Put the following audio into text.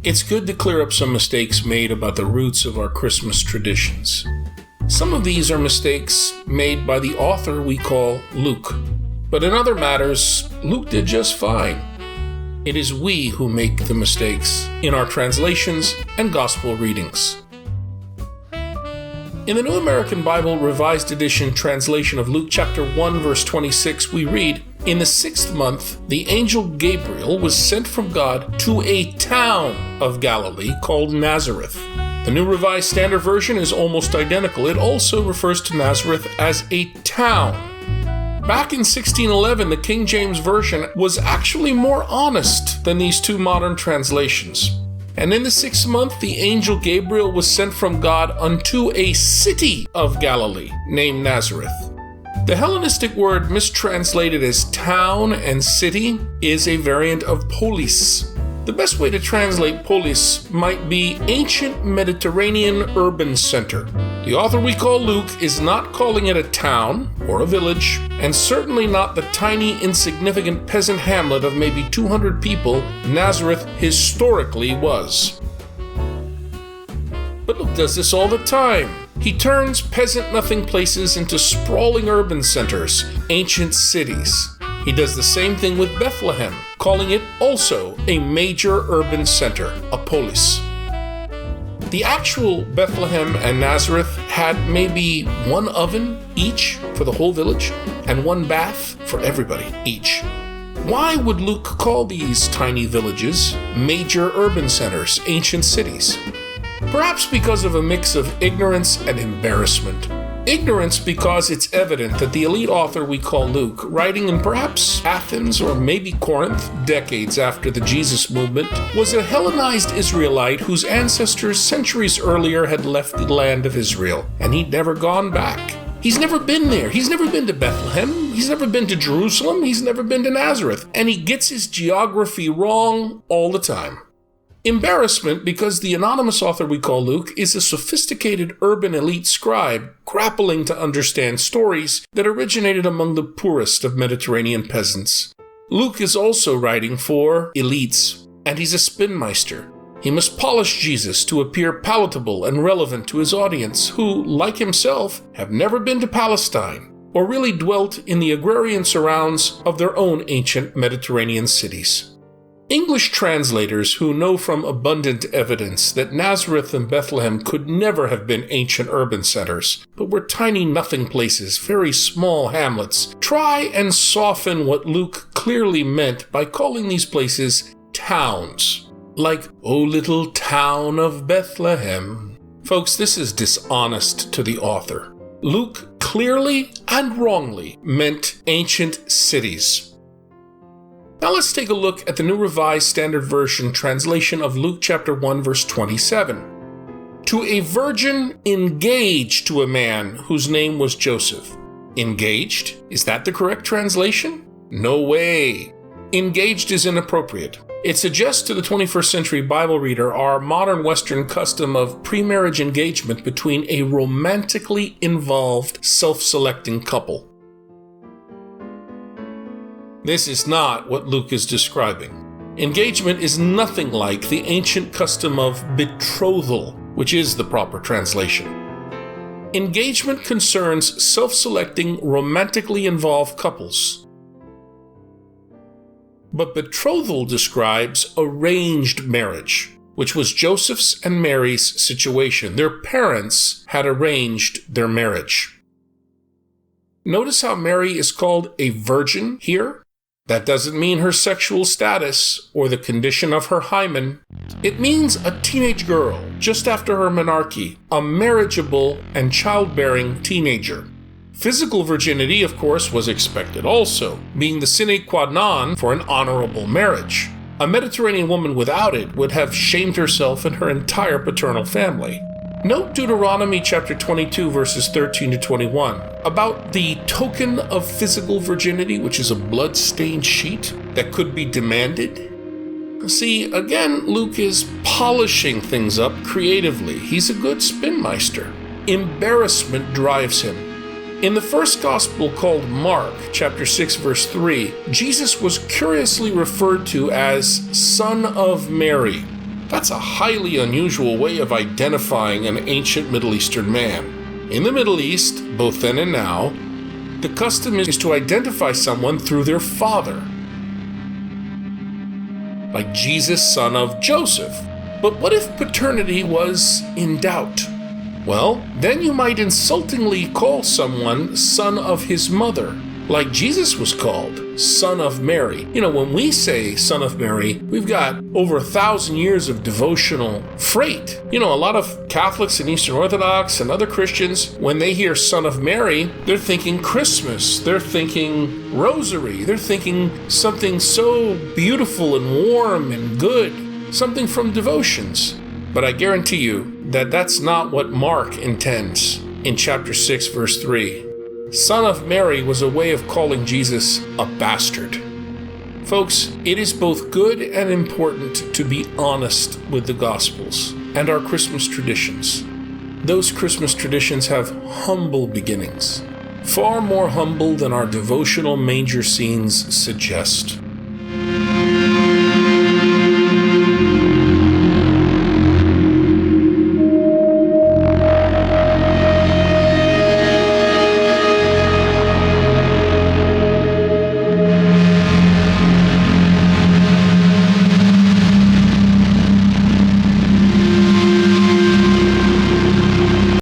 it's good to clear up some mistakes made about the roots of our Christmas traditions. Some of these are mistakes made by the author we call Luke. But in other matters, Luke did just fine. It is we who make the mistakes in our translations and gospel readings. In the New American Bible Revised Edition translation of Luke chapter 1 verse 26, we read, "In the 6th month, the angel Gabriel was sent from God to a town of Galilee called Nazareth." The New Revised Standard Version is almost identical. It also refers to Nazareth as a town. Back in 1611, the King James Version was actually more honest than these two modern translations. And in the 6th month, the angel Gabriel was sent from God unto a city of Galilee named Nazareth. The Hellenistic word mistranslated as town and city is a variant of polis. The best way to translate polis might be ancient Mediterranean urban center. The author we call Luke is not calling it a town or a village, and certainly not the tiny, insignificant peasant hamlet of maybe 200 people Nazareth historically was. But Luke does this all the time. He turns peasant-nothing places into sprawling urban centers, ancient cities. He does the same thing with Bethlehem, calling it also a major urban center, a polis. The actual Bethlehem and Nazareth had maybe one oven each for the whole village and one bath for everybody each. Why would Luke call these tiny villages major urban centers, ancient cities? Perhaps because of a mix of ignorance and embarrassment. Ignorance because it's evident that the elite author we call Luke, writing in perhaps Athens or maybe Corinth, decades after the Jesus movement, was a Hellenized Israelite whose ancestors centuries earlier had left the land of Israel, and he'd never gone back. He's never been there. He's never been to Bethlehem. He's never been to Jerusalem. He's never been to Nazareth. And he gets his geography wrong all the time. Embarrassment because the anonymous author we call Luke is a sophisticated urban elite scribe grappling to understand stories that originated among the poorest of Mediterranean peasants. Luke is also writing for elites, and he's a spinmeister. He must polish Jesus to appear palatable and relevant to his audience, who, like himself, have never been to Palestine or really dwelt in the agrarian surrounds of their own ancient Mediterranean cities. English translators who know from abundant evidence that Nazareth and Bethlehem could never have been ancient urban centers, but were tiny nothing places, very small hamlets, try and soften what Luke clearly meant by calling these places towns. Like, "O little town of Bethlehem." Folks, this is dishonest to the author. Luke clearly and wrongly meant ancient cities. Now let's take a look at the New Revised Standard Version translation of Luke chapter 1 verse 27. "To a virgin engaged to a man whose name was Joseph." Engaged? Is that the correct translation? No way. Engaged is inappropriate. It suggests to the 21st century Bible reader our modern Western custom of pre-marriage engagement between a romantically involved, self-selecting couple. This is not what Luke is describing. Engagement is nothing like the ancient custom of betrothal, which is the proper translation. Engagement concerns self-selecting, romantically involved couples. But betrothal describes arranged marriage, which was Joseph's and Mary's situation. Their parents had arranged their marriage. Notice how Mary is called a virgin here? That doesn't mean her sexual status or the condition of her hymen. It means a teenage girl, just after her menarche, a marriageable and childbearing teenager. Physical virginity, of course, was expected also, being the sine qua non for an honorable marriage. A Mediterranean woman without it would have shamed herself and her entire paternal family. Note Deuteronomy chapter 22 verses 13 to 21 about the token of physical virginity, which is a blood-stained sheet that could be demanded. See, again, Luke is polishing things up creatively. He's a good spinmeister. Embarrassment drives him. In the first gospel called Mark chapter 6 verse 3, Jesus was curiously referred to as Son of Mary. That's a highly unusual way of identifying an ancient Middle Eastern man. In the Middle East, both then and now, the custom is to identify someone through their father, like Jesus, son of Joseph. But what if paternity was in doubt? Well, then you might insultingly call someone son of his mother, like Jesus was called, son of Mary. When we say son of Mary, we've got over 1,000 years of devotional freight. A lot of Catholics and Eastern Orthodox and other Christians, when they hear son of Mary, they're thinking Christmas, they're thinking rosary, they're thinking something so beautiful and warm and good, something from devotions. But I guarantee you that that's not what Mark intends in chapter 6, verse 3. Son of Mary was a way of calling Jesus a bastard. Folks, it is both good and important to be honest with the Gospels and our Christmas traditions. Those Christmas traditions have humble beginnings, far more humble than our devotional manger scenes suggest.